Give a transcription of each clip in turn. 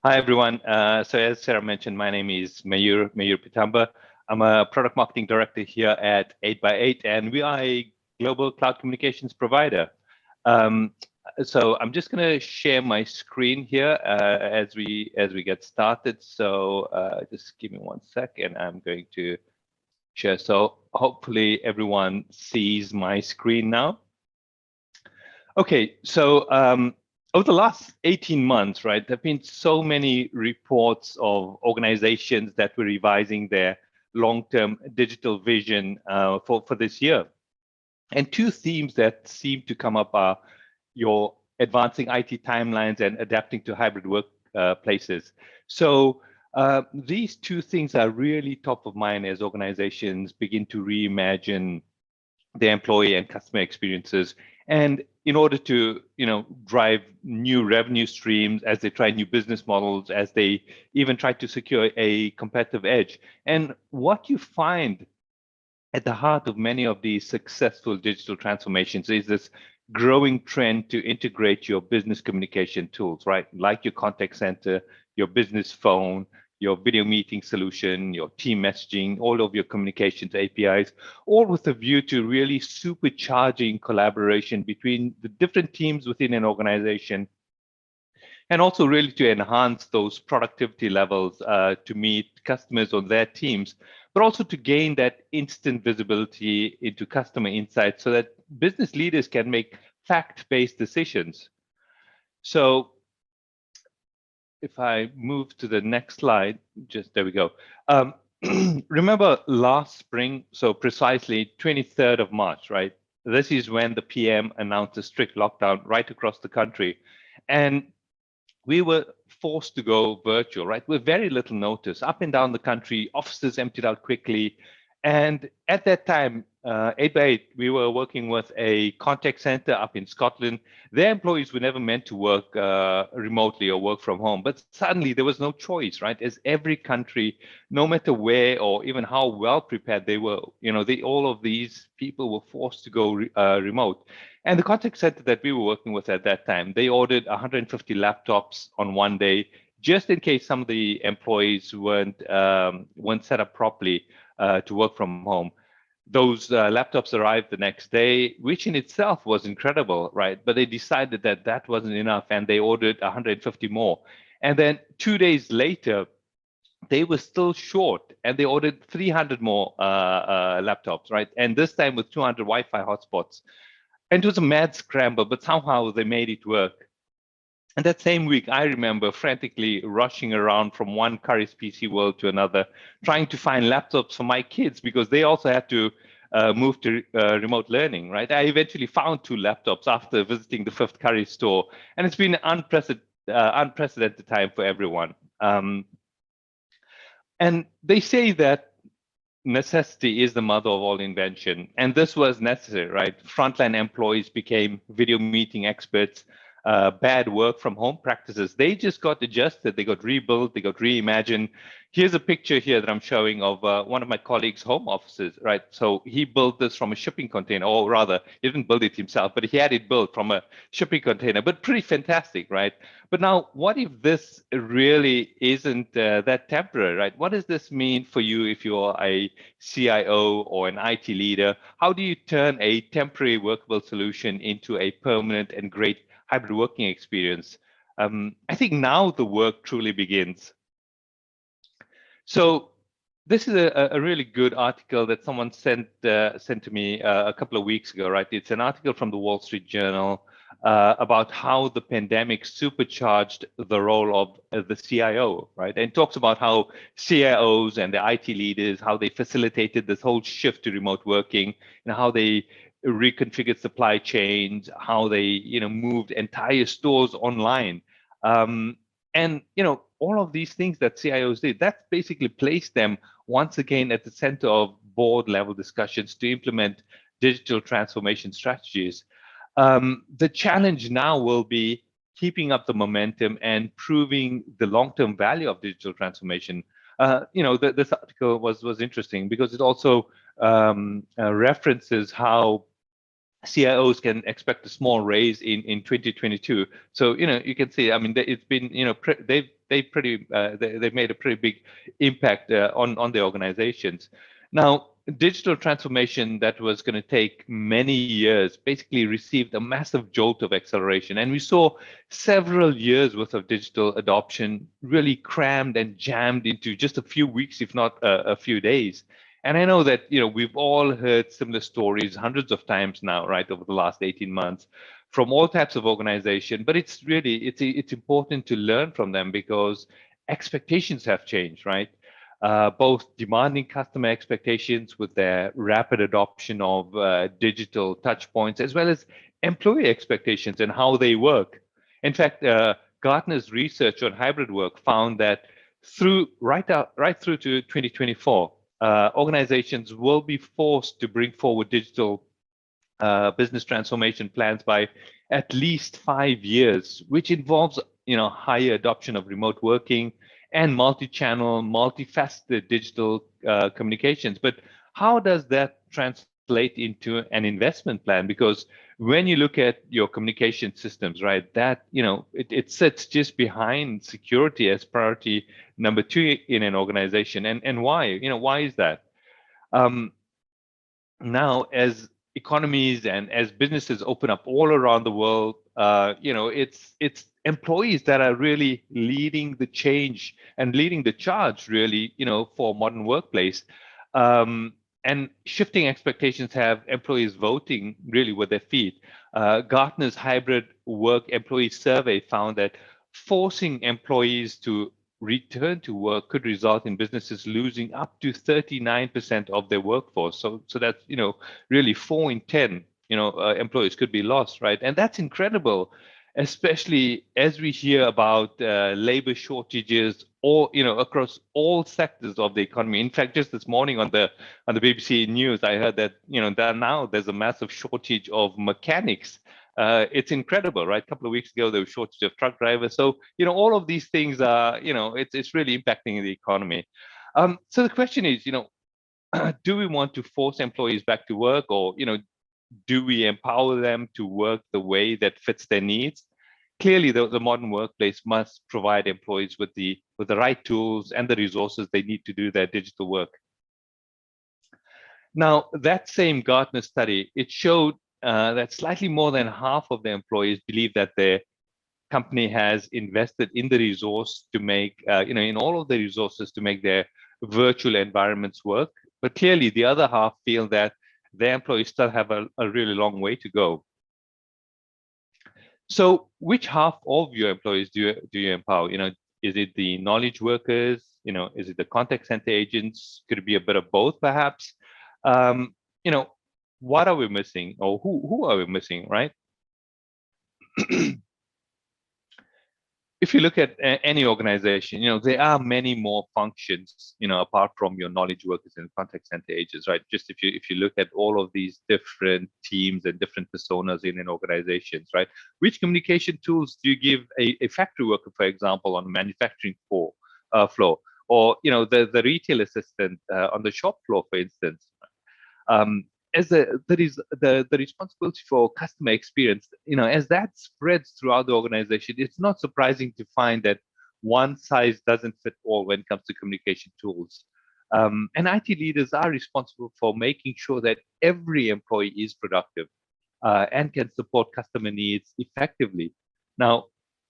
Hi, everyone. So as Sarah mentioned, my name is Mayur Pitamba. I'm a product marketing director here at 8x8, and we are a global cloud communications provider. Um, so I'm just going to share my screen here as we get started. So just give me 1 second. I'm going to share. So hopefully everyone sees my screen now. Okay, so over the last 18 months, right, there have been so many reports of organizations that were revising their long-term digital vision for this year. And two themes that seem to come up are your advancing IT timelines and adapting to hybrid work places. So these two things are really top of mind as organizations begin to reimagine the employee and customer experiences, and in order to drive new revenue streams, as they try new business models, as they even try to secure a competitive edge. And what you find at the heart of many of these successful digital transformations is this growing trend to integrate your business communication tools, right? Like your contact center, your business phone, your video meeting solution, your team messaging, all of your communications APIs, all with a view to really supercharging collaboration between the different teams within an organization, and also really to enhance those productivity levels to meet customers on their teams, but also to gain that instant visibility into customer insights so that business leaders can make fact-based decisions. So if I move to the next slide, just there we go. Remember last spring, so precisely 23rd of March, right? This is when the PM announced a strict lockdown right across the country. And we were forced to go virtual, right? With very little notice, up and down the country, offices emptied out quickly. And at that time, 8x8, we were working with a contact center up in Scotland. Their employees were never meant to work remotely or work from home. But suddenly there was no choice, right? As every country, no matter where or even how well prepared they were, all of these people were forced to go remote. And the contact center that we were working with at that time, they ordered 150 laptops on one day, just in case some of the employees weren't set up properly to work from home. Those laptops arrived the next day, which in itself was incredible, right? But they decided that that wasn't enough, and they ordered 150 more. And then 2 days later, they were still short, and they ordered 300 more laptops, right? And this time with 200 Wi-Fi hotspots. And it was a mad scramble, but somehow they made it work. And that same week, I remember frantically rushing around from one Curry's PC world to another, trying to find laptops for my kids because they also had to move to remote learning, right? I eventually found 2 laptops after visiting the fifth Curry store, and it's been an unprecedented time for everyone. And they say that necessity is the mother of all invention. And this was necessary, right? Frontline employees became video meeting experts. Bad work from home practices, they just got adjusted, they got rebuilt, they got reimagined. Here's a picture here that I'm showing of one of my colleagues' home offices, right? So he built this from a shipping container, or rather, he didn't build it himself, but he had it built from a shipping container, but pretty fantastic, right? But now, what if this really isn't that temporary, right? What does this mean for you if you're a CIO or an IT leader? How do you turn a temporary workable solution into a permanent and great hybrid working experience? I think now the work truly begins. So this is a really good article that someone sent to me a couple of weeks ago, right? It's an article from the Wall Street Journal about how the pandemic supercharged the role of the CIO, right? And it talks about how CIOs and the IT leaders, how they facilitated this whole shift to remote working, and how they reconfigured supply chains, how they moved entire stores online. And all of these things that CIOs did, that basically placed them once again at the center of board level discussions to implement digital transformation strategies. The challenge now will be keeping up the momentum and proving the long-term value of digital transformation. This article was interesting because it also references how CIOs can expect a small raise in 2022. So you can see, I mean, it's been they've they made a pretty big impact on the organizations. Now, digital transformation that was going to take many years basically received a massive jolt of acceleration, and we saw several years worth of digital adoption really crammed and jammed into just a few weeks, if not a few days. And I know that we've all heard similar stories hundreds of times now, right, over the last 18 months from all types of organization. But it's important to learn from them because expectations have changed, right? Both demanding customer expectations with their rapid adoption of digital touch points, as well as employee expectations and how they work. In fact, Gartner's research on hybrid work found that right through to 2024, organizations will be forced to bring forward digital business transformation plans by at least 5 years, which involves higher adoption of remote working and multi-channel, multifaceted digital communications. But how does that translate into an investment plan? Because when you look at your communication systems, right, that it sits just behind security as priority number 2 in an organization. And why? Why is that? Now, as economies and as businesses open up all around the world, it's employees that are really leading the change and leading the charge, really, for modern workplace. And shifting expectations have employees voting really with their feet. Gartner's hybrid work employee survey found that forcing employees to return to work could result in businesses losing up to 39% of their workforce. So that's really 4 in 10 employees could be lost, right? And that's incredible, especially as we hear about labor shortages or across all sectors of the economy. In fact, just this morning on the BBC News, I heard that that now there's a massive shortage of mechanics. It's incredible, right? A couple of weeks ago, there was a shortage of truck drivers. So, all of these things are, it's really impacting the economy. So the question is, do we want to force employees back to work, or, do we empower them to work the way that fits their needs? Clearly, the modern workplace must provide employees with the right tools and the resources they need to do their digital work. Now, that same Gartner study, it showed that slightly more than half of the employees believe that their company has invested in the resource to make, in all of the resources to make their virtual environments work. But clearly, the other half feel that their employees still have a really long way to go. So, which half of your employees do you empower? Is it the knowledge workers? Is it the contact center agents? Could it be a bit of both, perhaps? What are we missing, or who are we missing, right? If you look at any organization, there are many more functions, apart from your knowledge workers and contact center agents, right? Just if you look at all of these different teams and different personas in an organizations, right? Which communication tools do you give a factory worker, for example, on a manufacturing floor, or the retail assistant on the shop floor, for instance? As there is the responsibility for customer experience, as that spreads throughout the organization, it's not surprising to find that one size doesn't fit all when it comes to communication tools. And IT leaders are responsible for making sure that every employee is productive and can support customer needs effectively. Now,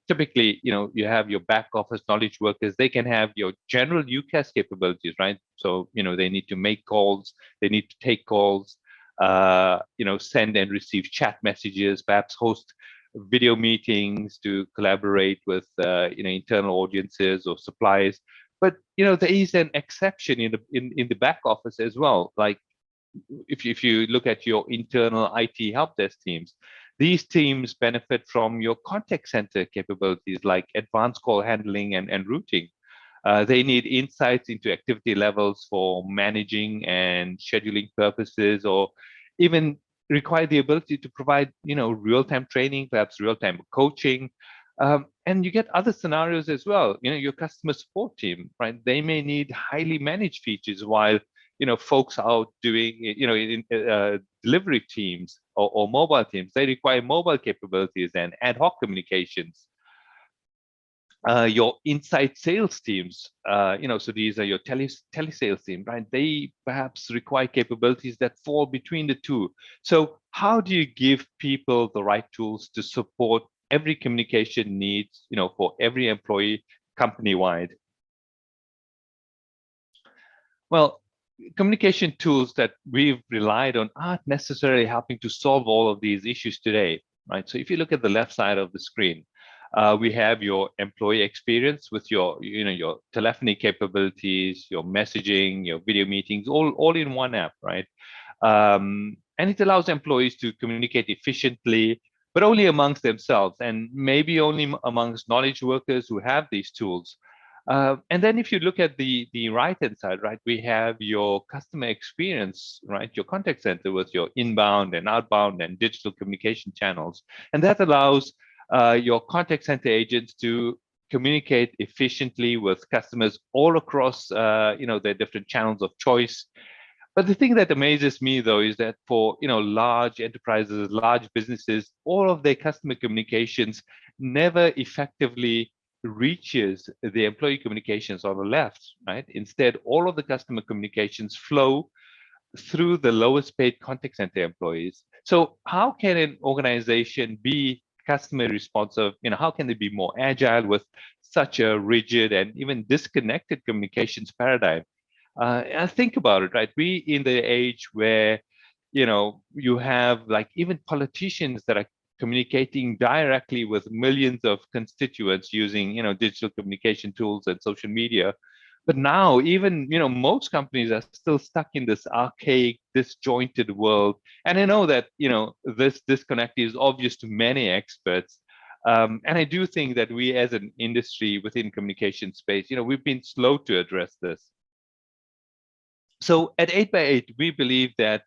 typically, you have your back office knowledge workers. They can have your general UCAS capabilities, right? So, they need to make calls, they need to take calls, send and receive chat messages, perhaps host video meetings to collaborate with, internal audiences or suppliers. But, there is an exception in the back office as well. Like if you look at your internal IT help desk teams, these teams benefit from your contact center capabilities like advanced call handling and routing. They need insights into activity levels for managing and scheduling purposes, or even require the ability to provide, real-time training, perhaps real-time coaching. And you get other scenarios as well. Your customer support team, right? They may need highly managed features while, folks out doing, delivery teams or mobile teams, they require mobile capabilities and ad hoc communications. Your inside sales teams, so these are your telesales team, right? They perhaps require capabilities that fall between the two. So how do you give people the right tools to support every communication needs, for every employee company-wide? Well, communication tools that we've relied on aren't necessarily helping to solve all of these issues today, right? So if you look at the left side of the screen, we have your employee experience with your telephony capabilities, your messaging, your video meetings, all in one app, right? And it allows employees to communicate efficiently, but only amongst themselves, and maybe only amongst knowledge workers who have these tools. And then if you look at the right-hand side, right, we have your customer experience, right, your contact center with your inbound and outbound and digital communication channels. And that allows your contact center agents to communicate efficiently with customers all across, their different channels of choice. But the thing that amazes me, though, is that for large enterprises, large businesses, all of their customer communications never effectively reaches the employee communications on the left, right? Instead, all of the customer communications flow through the lowest paid contact center employees. So how can an organization be customer responsive? How can they be more agile with such a rigid and even disconnected communications paradigm? And think about it, right? We in the age where, you have like even politicians that are communicating directly with millions of constituents using, digital communication tools and social media. But now even, most companies are still stuck in this archaic, disjointed world. And I know that, this disconnect is obvious to many experts. And I do think that we as an industry within communication space, we've been slow to address this. So at 8x8, we believe that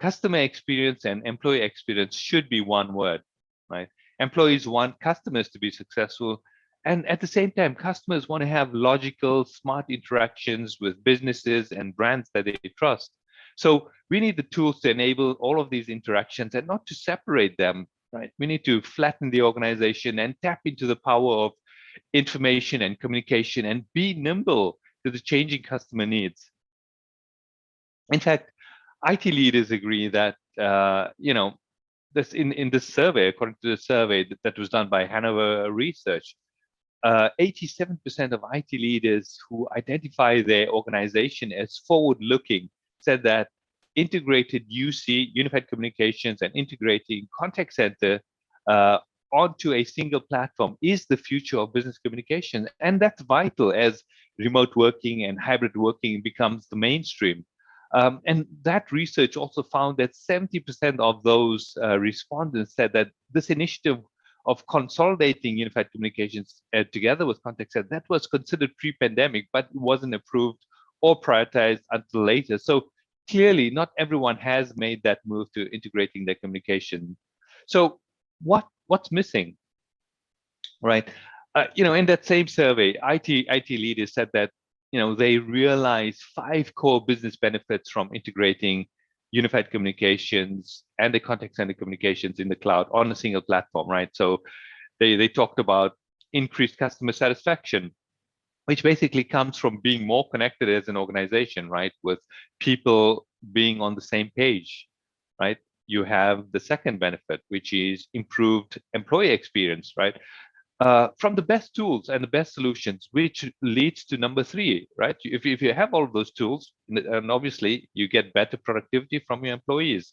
customer experience and employee experience should be one word, right? Employees want customers to be successful. And at the same time, customers want to have logical, smart interactions with businesses and brands that they trust. So we need the tools to enable all of these interactions and not to separate them, right? We need to flatten the organization and tap into the power of information and communication and be nimble to the changing customer needs. In fact, IT leaders agree that this in this survey, according to the survey that was done by Hanover Research, 87% of IT leaders who identify their organization as forward-looking said that integrated UC, unified communications, and integrating contact center uh, onto a single platform is the future of business communication, and that's vital as remote working and hybrid working becomes the mainstream. And that research also found that 70% of those respondents said that this initiative of consolidating unified communications together with contact center, that was considered pre-pandemic, but wasn't approved or prioritized until later. So clearly, not everyone has made that move to integrating their communication. So what's missing, right? In that same survey, IT leaders said that they realize 5 core business benefits from integrating unified communications and the contact center communications in the cloud on a single platform, right? So they talked about increased customer satisfaction, which basically comes from being more connected as an organization, right? With people being on the same page, right? You have the second benefit, which is improved employee experience, right? From the best tools and the best solutions, which leads to number 3, right? If you have all of those tools, and obviously you get better productivity from your employees.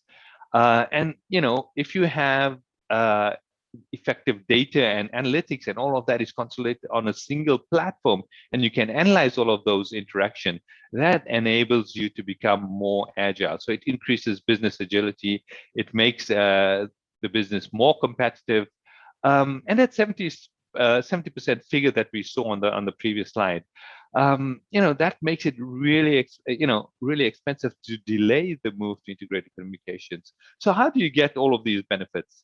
And if you have effective data and analytics and all of that is consolidated on a single platform, and you can analyze all of those interactions, that enables you to become more agile. So it increases business agility. It makes the business more competitive. And that 70% figure that we saw on the previous slide, that makes it really, really expensive to delay the move to integrated communications. So how do you get all of these benefits?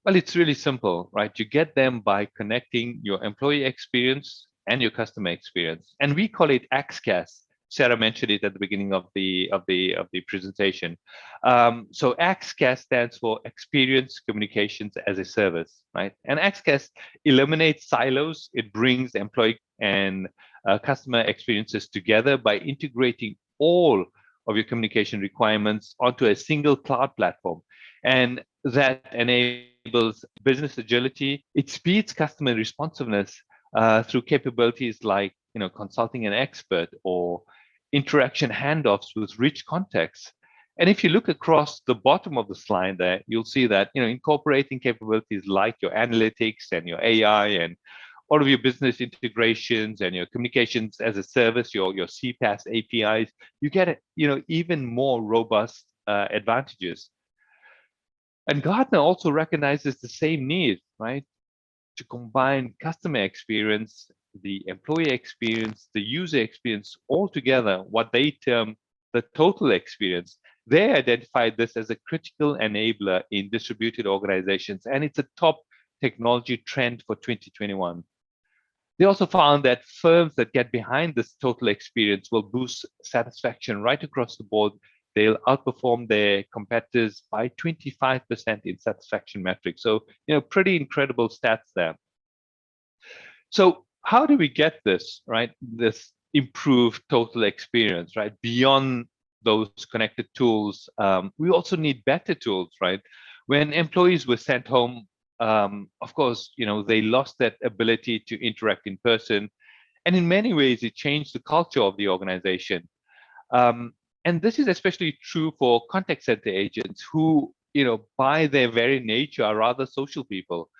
Well, it's really simple, right? You get them by connecting your employee experience and your customer experience. And we call it XCaaS, Sarah mentioned it at the beginning of the presentation. So XCaaS stands for Experience Communications as a Service, right? And XCaaS eliminates silos. It brings employee and customer experiences together by integrating all of your communication requirements onto a single cloud platform. And that enables business agility. It speeds customer responsiveness through capabilities like consulting an expert or interaction handoffs with rich context. And if you look across the bottom of the slide there, you'll see that incorporating capabilities like your analytics and your AI and all of your business integrations and your communications as a service, your CPaaS APIs, you get even more robust advantages. And Gartner also recognizes the same need, right? To combine customer experience, the employee experience, the user experience all together, what they term the total experience. They identified this as a critical enabler in distributed organizations, and it's a top technology trend for 2021. They also found that firms that get behind this total experience will boost satisfaction right across the board. They'll outperform their competitors by 25% in satisfaction metrics. So, pretty incredible stats there. So how do we get this, right? This improved total experience, right? Beyond those connected tools, we also need better tools, right? When employees were sent home, of course, they lost that ability to interact in person. And in many ways, it changed the culture of the organization. And this is especially true for contact center agents who, by their very nature, are rather social people.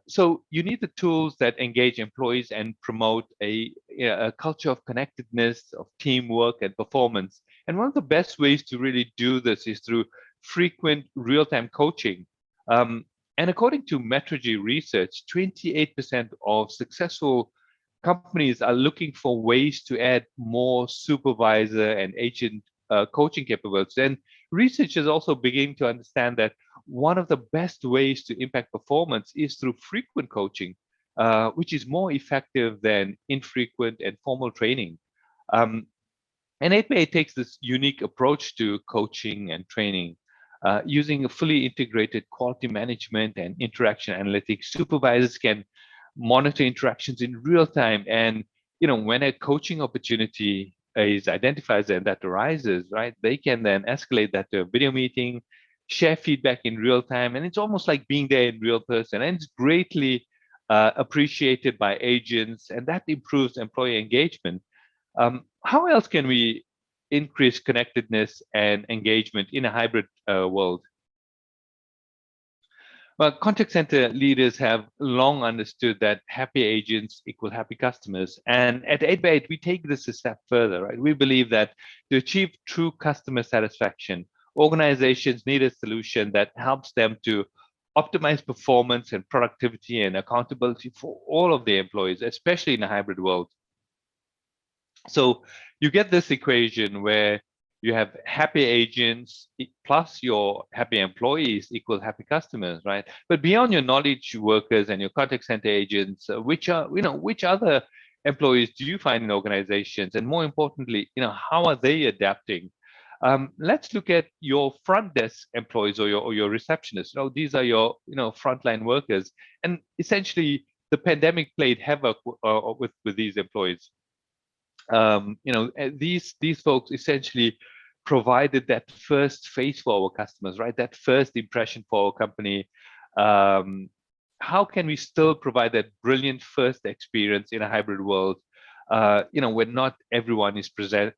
So you need the tools that engage employees and promote a culture of connectedness, of teamwork and performance. And one of the best ways to really do this is through frequent real-time coaching. And according to Metrigy research, 28% of successful companies are looking for ways to add more supervisor and agent coaching capabilities. And research is also beginning to understand that one of the best ways to impact performance is through frequent coaching, which is more effective than infrequent and formal training. And 8x8 takes this unique approach to coaching and training. Using a fully integrated quality management and interaction analytics, supervisors can monitor interactions in real time. And when a coaching opportunity is identified and that arises, right, they can then escalate that to a video meeting, share feedback in real time, and it's almost like being there in real person. And it's greatly appreciated by agents, and that improves employee engagement. How else can we increase connectedness and engagement in a hybrid world? Well, contact center leaders have long understood that happy agents equal happy customers. And at 8x8, we take this a step further, right? We believe that to achieve true customer satisfaction, organizations need a solution that helps them to optimize performance and productivity and accountability for all of their employees, especially in a hybrid world. So you get this equation where you have happy agents plus your happy employees equal happy customers, right? But beyond your knowledge workers and your contact center agents, which other employees do you find in organizations? And more importantly, how are they adapting? Let's look at your front desk employees or your receptionists. These are your frontline workers, and essentially the pandemic played havoc with these employees. These folks essentially provided that first face for our customers, right? That first impression for our company. How can we still provide that brilliant first experience in a hybrid world? When not everyone is present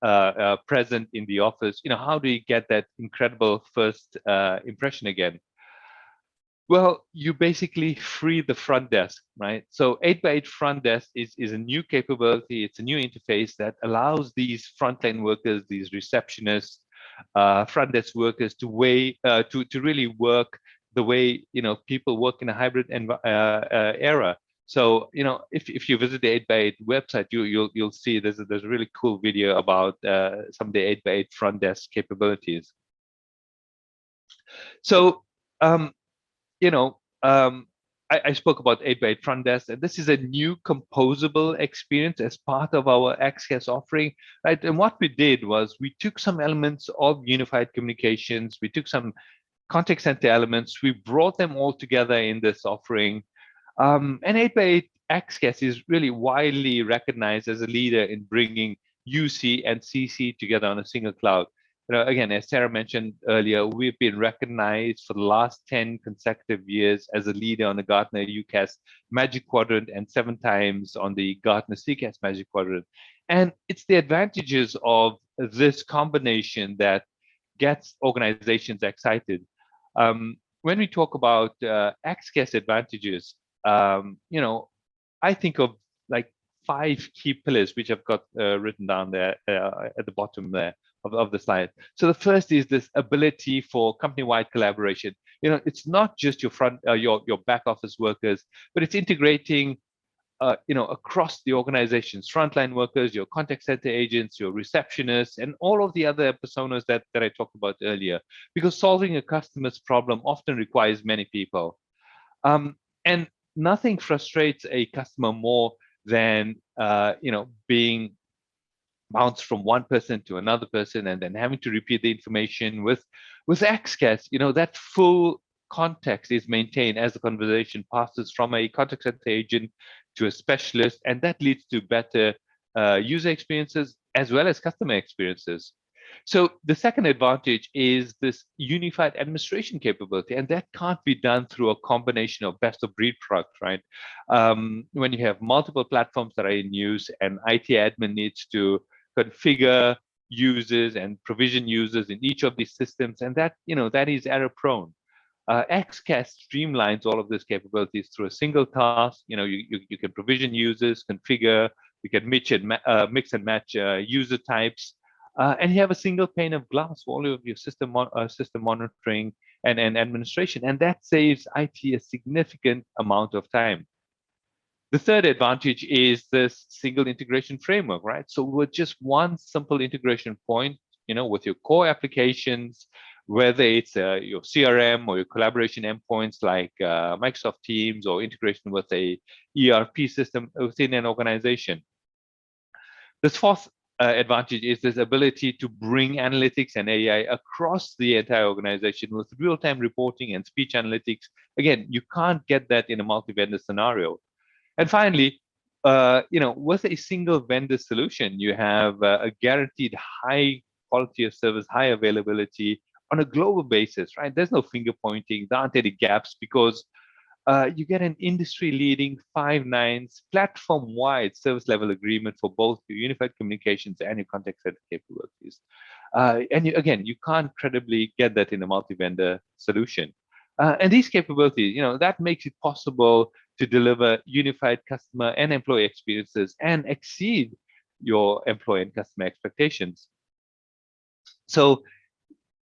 in the office. How do you get that incredible first impression again? Well, you basically free the front desk, right? So 8x8 front desk is a new capability. It's a new interface that allows these frontline workers, these receptionists, front desk workers to really work the way people work in a hybrid era. So if you visit the 8x8 website, you'll see there's a really cool video about some of the 8x8 front desk capabilities. So I spoke about 8x8 front desk, and this is a new composable experience as part of our XCaaS offering, right? And what we did was we took some elements of unified communications, we took some contact center elements, we brought them all together in this offering. And 8x8 XCaaS is really widely recognized as a leader in bringing UC and CC together on a single cloud. Again, as Sarah mentioned earlier, we've been recognized for the last 10 consecutive years as a leader on the Gartner UCaaS Magic Quadrant and 7 times on the Gartner CCaaS Magic Quadrant. And it's the advantages of this combination that gets organizations excited. When we talk about XCaaS advantages, I think of like 5 key pillars, which I've got written down there at the bottom there of the slide. So the first is this ability for company-wide collaboration. It's not just your your back office workers, but it's integrating across the organization's frontline workers, your contact center agents, your receptionists, and all of the other personas that I talked about earlier, because solving a customer's problem often requires many people. And nothing frustrates a customer more than being bounced from one person to another person and then having to repeat the information. With XCaaS, that full context is maintained as the conversation passes from a contact center agent to a specialist, and that leads to better user experiences as well as customer experiences. So the second advantage is this unified administration capability, and that can't be done through a combination of best of breed products, right? When you have multiple platforms that are in use and IT admin needs to configure users and provision users in each of these systems, and that is error prone. XCaaS streamlines all of these capabilities through a single task. You can provision users, configure, you can mix and match user types, and you have a single pane of glass for all of your system monitoring and administration, and that saves IT a significant amount of time. The third advantage is this single integration framework, right? So with just one simple integration point, with your core applications, whether it's your CRM or your collaboration endpoints like Microsoft Teams, or integration with a ERP system within an organization. This fourth advantage is this ability to bring analytics and AI across the entire organization with real-time reporting and speech analytics. Again, you can't get that in a multi-vendor scenario. And finally, with a single vendor solution, you have a guaranteed high quality of service, high availability on a global basis, right? There's no finger pointing, there aren't any gaps, because you get an industry-leading 5 nines platform-wide service level agreement for both your unified communications and your contact center capabilities. And you can't credibly get that in a multi-vendor solution. And these capabilities, that makes it possible to deliver unified customer and employee experiences and exceed your employee and customer expectations. So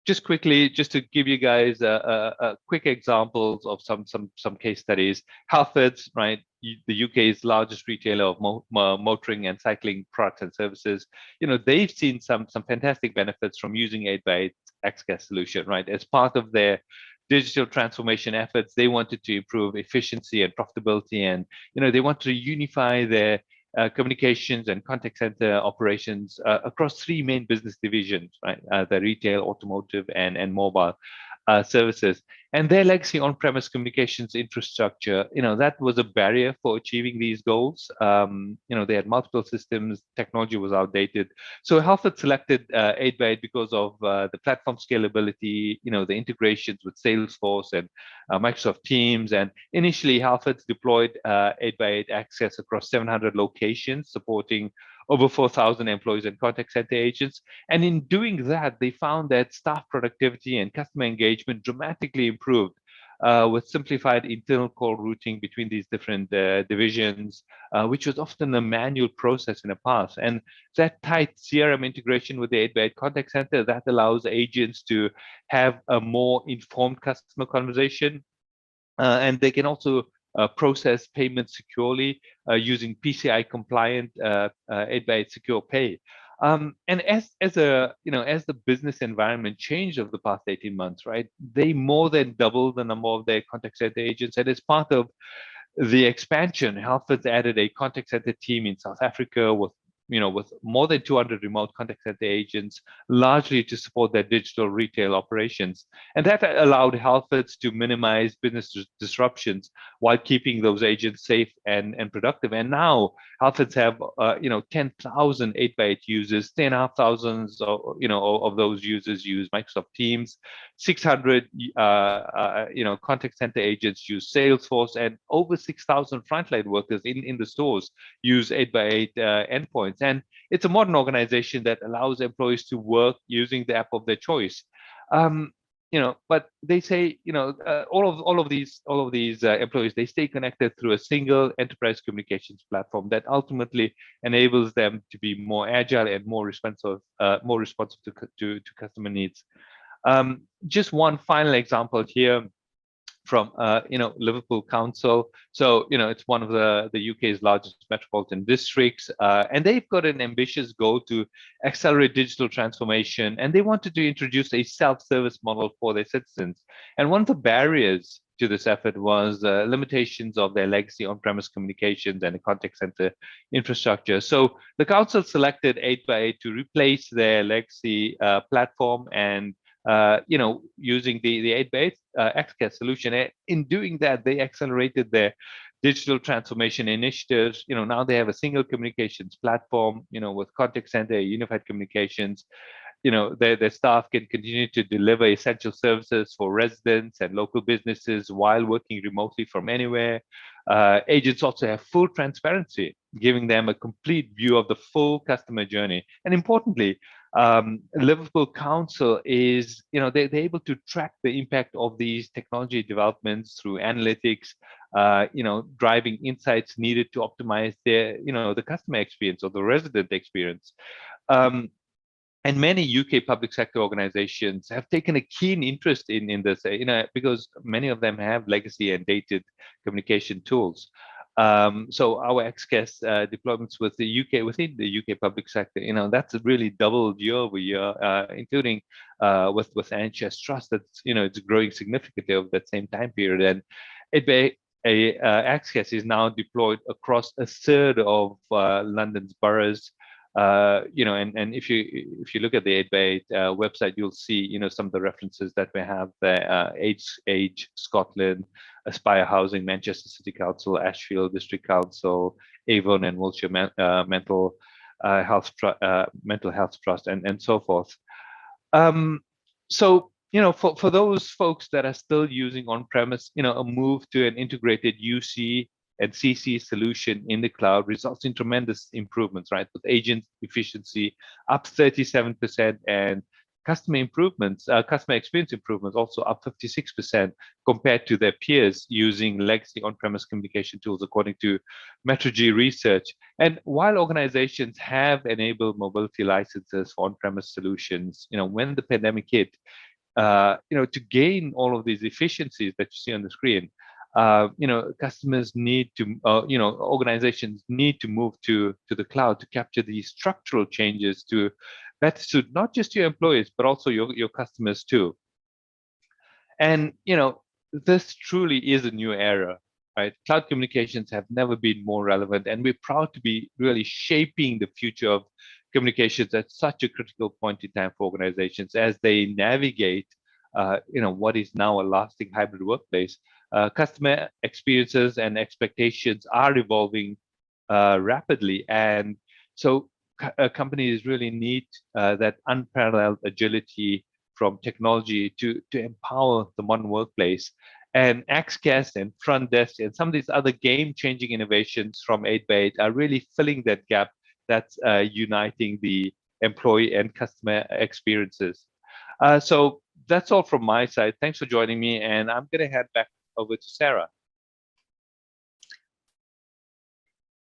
just quickly, just to give you guys a quick examples of some case studies. Halfords, right, the UK's largest retailer of motoring and cycling products and services, they've seen some fantastic benefits from using 8x8 XCaaS solution, right? As part of their digital transformation efforts, they wanted to improve efficiency and profitability, and they want to unify their communications and contact center operations across 3 main business divisions, right? The retail, automotive, and mobile services. And their legacy on-premise communications infrastructure, that was a barrier for achieving these goals. They had multiple systems, technology was outdated. So Halfords selected 8x8 because of the platform scalability, the integrations with Salesforce and Microsoft Teams. And initially, Halfords deployed 8x8 XCaaS across 700 locations, supporting over 4,000 employees and contact center agents. And in doing that, they found that staff productivity and customer engagement dramatically improved with simplified internal call routing between these different divisions, which was often a manual process in the past. And that tight CRM integration with the 8x8 contact center, that allows agents to have a more informed customer conversation. And they can also process payments securely using PCI compliant 8x8 Secure Pay. And as the business environment changed over the past 18 months, right, they more than doubled the number of their contact center agents. And as part of the expansion, Halfords added a contact center team in South Africa with more than 200 remote contact center agents, largely to support their digital retail operations. And that allowed Halfords to minimize business disruptions while keeping those agents safe and productive. And now Halfords have 10,000 8x8 users, 10,500 of those users use Microsoft Teams, 600 contact center agents use Salesforce, and over 6,000 frontline workers in the stores use 8x8 endpoints. And it's a modern organization that allows employees to work using the app of their choice. But they say, all of these employees, they stay connected through a single enterprise communications platform that ultimately enables them to be more agile and more responsive to customer needs. Just one final example here from Liverpool Council. So it's one of the UK's largest metropolitan districts, and they've got an ambitious goal to accelerate digital transformation, and they wanted to introduce a self-service model for their citizens. And one of the barriers to this effort was limitations of their legacy on-premise communications and the contact center infrastructure. So the council selected 8x8 to replace their legacy platform and using the 8x8 XCAS solution. And in doing that, they accelerated their digital transformation initiatives. Now they have a single communications platform, with contact center, unified communications. Their staff can continue to deliver essential services for residents and local businesses while working remotely from anywhere. Agents also have full transparency, giving them a complete view of the full customer journey. And importantly, Liverpool Council is, they're able to track the impact of these technology developments through analytics, driving insights needed to optimize their, the customer experience or the resident experience. And many UK public sector organizations have taken a keen interest in this, because many of them have legacy and dated communication tools. So our XCAS deployments within the UK public sector, that's really doubled year over year, including with NHS Trust. That's it's growing significantly over that same time period, and XCAS is now deployed across a third of London's boroughs. And if you look at the 8x8 website, you'll see some of the references that we have there: Age Scotland, Aspire Housing, Manchester City Council, Ashfield District Council, Avon and Wiltshire Mental Health Trust, and so forth. So for those folks that are still using on-premise, a move to an integrated UC and CC solution in the cloud results in tremendous improvements, right? With agent efficiency up 37% and customer experience improvements also up 56% compared to their peers using legacy on-premise communication tools, according to Metrigy research. And while organizations have enabled mobility licenses for on-premise solutions, when the pandemic hit, to gain all of these efficiencies that you see on the screen, customers need to, organizations need to move to the cloud to capture these structural changes to better suit not just your employees, but also your customers too. And, this truly is a new era, right? Cloud communications have never been more relevant, and we're proud to be really shaping the future of communications at such a critical point in time for organizations as they navigate, what is now a lasting hybrid workplace. Customer experiences and expectations are evolving rapidly, and so companies really need that unparalleled agility from technology to empower the modern workplace. And XCAS and Front Desk and some of these other game-changing innovations from 8x8 are really filling that gap that's uniting the employee and customer experiences. So that's all from my side. Thanks for joining me, and I'm going to head back over to Sarah.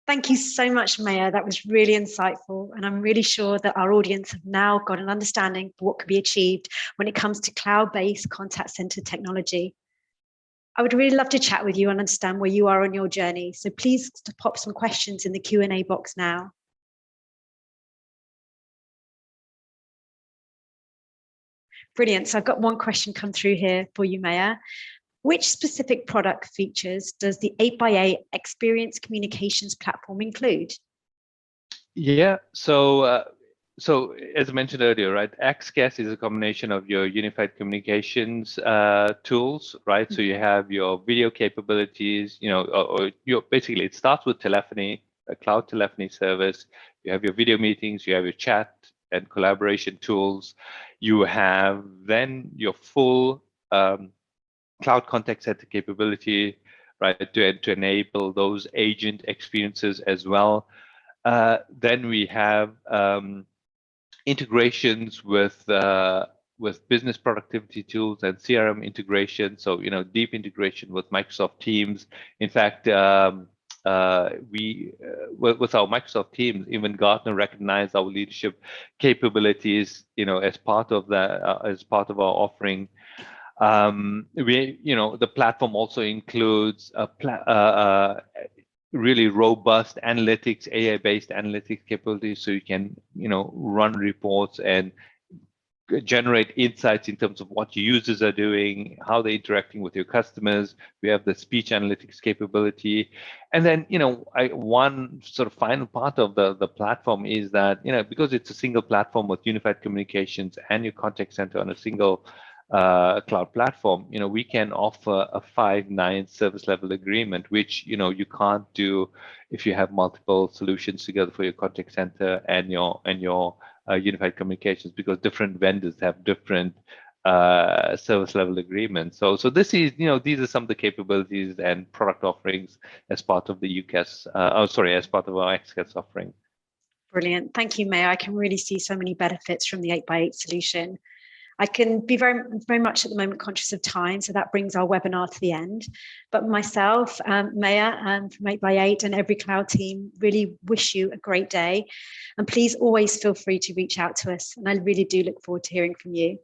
Thank you so much, Maya. That was really insightful. And I'm really sure that our audience have now got an understanding of what could be achieved when it comes to cloud-based contact center technology. I would really love to chat with you and understand where you are on your journey. So please pop some questions in the Q&A box now. Brilliant. So I've got one question come through here for you, Maya. Which specific product features does the 8x8 experience communications platform include? Yeah, so as I mentioned earlier, right, XCAS is a combination of your unified communications tools, right? So you have your video capabilities, or basically it starts with telephony, a cloud telephony service. You have your video meetings, you have your chat and collaboration tools. You have then your full cloud contact center capability, right, to enable those agent experiences as well. Then we have integrations with business productivity tools and CRM integration. So deep integration with Microsoft Teams. In fact, with our Microsoft Teams, even Gartner recognized our leadership capabilities, as part of our offering. The platform also includes really robust analytics, AI-based analytics capabilities, so you can, run reports and generate insights in terms of what your users are doing, how they're interacting with your customers. We have the speech analytics capability. And then, one sort of final part of the platform is that, because it's a single platform with unified communications and your contact center on a single cloud platform, we can offer a 5-9 service level agreement, which you can't do if you have multiple solutions together for your contact center and your unified communications, because different vendors have different service level agreements. So this is, these are some of the capabilities and product offerings as part of the UCAS, as part of our XCAS offering. Brilliant. Thank you, Maya. I can really see so many benefits from the 8x8 solution. I can be very, very much at the moment conscious of time, so that brings our webinar to the end. But myself, Maya, and from 8x8 and every cloud team really wish you a great day. And please always feel free to reach out to us. And I really do look forward to hearing from you.